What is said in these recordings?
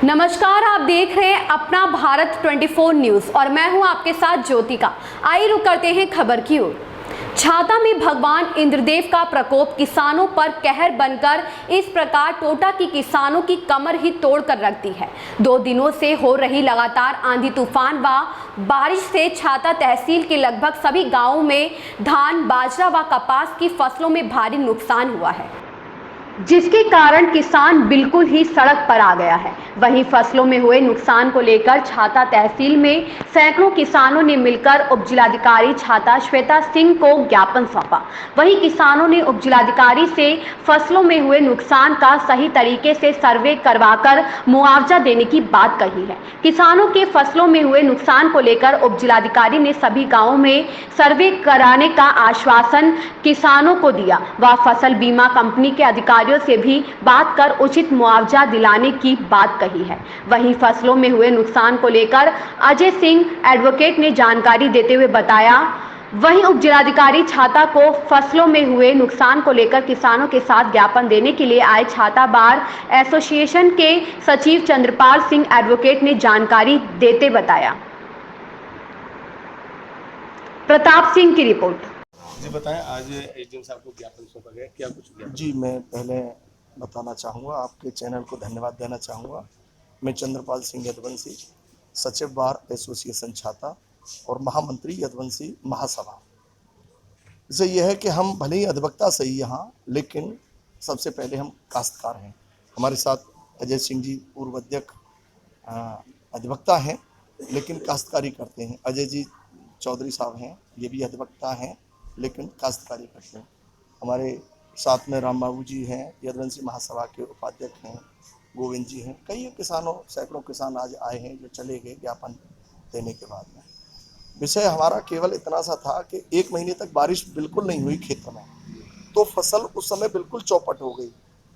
नमस्कार, आप देख रहे हैं अपना भारत 24 न्यूज और मैं हूं आपके साथ ज्योतिका। आइए रुक करते हैं खबर की ओर। छाता में भगवान इंद्रदेव का प्रकोप किसानों पर कहर बनकर इस प्रकार टोटा की किसानों की कमर ही तोड़ कर रख दी है। 2 दिनों से हो रही लगातार आंधी तूफान व बारिश से छाता तहसील के लगभग सभी गांवों में धान, बाजरा व कपास की फसलों में भारी नुकसान हुआ है, जिसके कारण किसान बिल्कुल ही सड़क पर आ गया है। वहीं फसलों में हुए नुकसान को लेकर छाता तहसील में सैकड़ों किसानों ने मिलकर उपजिलाधिकारी छाता श्वेता सिंह को ज्ञापन सौंपा। वहीं किसानों ने उपजिलाधिकारी से फसलों में हुए नुकसान का सही तरीके से सर्वे करवाकर मुआवजा देने की बात कही है। किसानों के फसलों में हुए नुकसान को लेकर उपजिलाधिकारी ने सभी गाँवों में सर्वे कराने का आश्वासन किसानों को दिया व फसल बीमा कंपनी के अधिकारियों से भी बात कर उचित मुआवजा दिलाने की बात कही है। वहीं फसलों में हुए नुकसान को लेकर अजय सिंह एडवोकेट ने जानकारी देते हुए बताया। वहीं उपजिलाधिकारी छाता को फसलों में हुए नुकसान को लेकर किसानों के साथ ज्ञापन देने के लिए आए छाता बार एसोसिएशन के सचिव चंद्रपाल सिंह एडवोकेट ने जानकारी देते बताया। प्रताप सिंह की रिपोर्ट। जी बताएं, आज एसडीएम साहब को ज्ञापन सौंपा गया, क्या कुछ ज्ञापन? जी, मैं पहले बताना चाहूँगा, आपके चैनल को धन्यवाद देना चाहूँगा। मैं चंद्रपाल सिंह यदुवंशी, सचिव बार एसोसिएशन छाता और महामंत्री यदुवंशी महासभा। इससे यह है कि हम भले ही अधिवक्ता सही यहाँ, लेकिन सबसे पहले हम काश्तकार हैं। हमारे साथ अजय सिंह जी पूर्व अध्यक्ष अधिवक्ता हैं, लेकिन काश्तकारी करते हैं। अजय जी चौधरी साहब हैं, ये भी अधिवक्ता हैं लेकिन काश्तकारी करते हैं। हमारे साथ में राम बाबू जी हैं, यदुवंशी महासभा के उपाध्यक्ष हैं, गोविंद जी हैं। कई किसानों, सैकड़ों किसान आज आए हैं जो चले गए ज्ञापन देने के बाद में। विषय हमारा केवल इतना सा था कि 1 महीने तक बारिश बिल्कुल नहीं हुई खेत में, तो फसल उस समय बिल्कुल चौपट हो गई।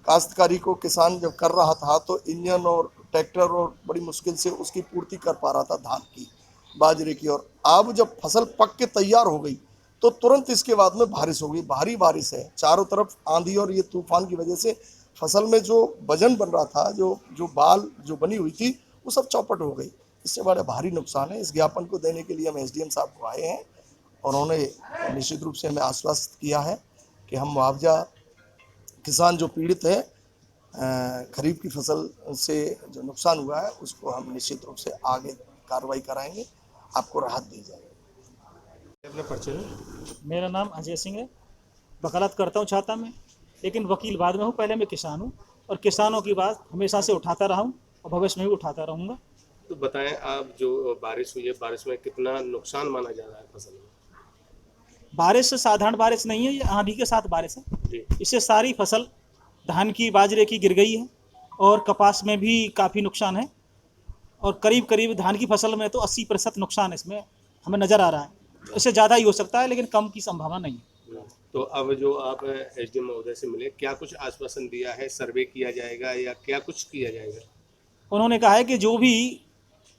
काश्तकारी को किसान जब कर रहा था तो इंजन और ट्रैक्टर और बड़ी मुश्किल से उसकी पूर्ति कर पा रहा था, धान की, बाजरे की। और अब जब फसल पक के तैयार हो गई तो तुरंत इसके बाद में बारिश हो गई। भारी बारिश है, चारों तरफ आंधी और ये तूफान की वजह से फसल में जो वजन बन रहा था, जो बाल जो बनी हुई थी, वो सब चौपट हो गई। इससे बड़ा भारी नुकसान है। इस ज्ञापन को देने के लिए हम एसडीएम साहब को आए हैं और उन्होंने निश्चित रूप से हमें आश्वस्त किया है कि हम मुआवजा, किसान जो पीड़ित है खरीफ की फसल से जो नुकसान हुआ है, उसको हम निश्चित रूप से आगे कार्रवाई कराएंगे, आपको राहत दी जाएगी। अपना परिचय? मेरा नाम अजय सिंह है, वकालत करता हूँ छाता में, लेकिन वकील बाद में हूँ। पहले मैं किसान हूँ और किसानों की बात हमेशा से उठाता रहा हूँ और भविष्य में भी उठाता रहूँगा। तो बताएं, आप जो बारिश हुई है, बारिश में कितना नुकसान माना जा रहा है फसल में? बारिश साधारण बारिश नहीं है, ये आंधी के साथ बारिश है जी। इससे सारी फसल धान की, बाजरे की गिर गई है और कपास में भी काफ़ी नुकसान है और करीब करीब धान की फसल में तो 80% नुकसान इसमें हमें नज़र आ रहा है। इससे ज़्यादा ही हो सकता है, लेकिन कम की संभावना नहीं है। तो अब जो आप एसडीएम महोदय से मिले, क्या कुछ आश्वासन दिया है? सर्वे किया जाएगा या क्या कुछ किया जाएगा? उन्होंने कहा है कि जो भी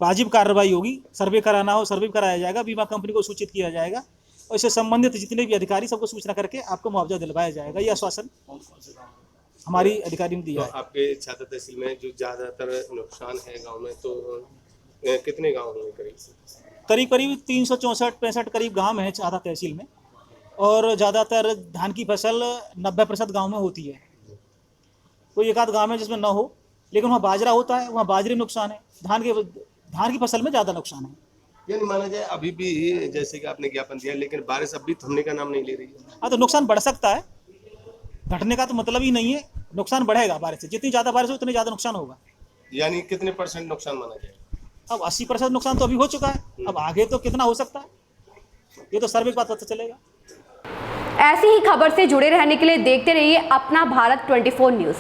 वाजिब कार्रवाई होगी, सर्वे कराना हो सर्वे कराया जाएगा, बीमा कंपनी को सूचित किया जाएगा और इससे संबंधित जितने भी अधिकारी सबको सूचना करके आपको मुआवजा दिलवाया जाएगा। ये आश्वासन हमारी अधिकारी ने दिया है। आपके छाता तहसील में जो ज़्यादातर नुकसान है गाँव में, तो कितने गाँव होंगे करीब? करीब 364-65 करीब गांव हैं छाता तहसील में और ज़्यादातर धान की फसल 90% गांव में होती है। कोई एक आध गाँव में जिसमें ना हो, लेकिन वहाँ बाजरा होता है, वहाँ बाजरे नुकसान है। धान की फसल में ज़्यादा नुकसान है। ये नहीं माना जाए अभी भी, जैसे कि आपने ज्ञापन दिया, लेकिन बारिश अभी थमने का नाम नहीं ले रही है। हाँ, तो नुकसान बढ़ सकता है, घटने का तो मतलब ही नहीं है। नुकसान बढ़ेगा बारिश से, जितनी ज़्यादा बारिश हो उतनी ज़्यादा नुकसान होगा। यानी कितने % नुकसान माना जाए? अब 80% नुकसान तो अभी हो चुका है, अब आगे तो कितना हो सकता है ये तो सर्वे के बाद पता चलेगा। ऐसी ही खबर से जुड़े रहने के लिए देखते रहिए अपना भारत 24 न्यूज।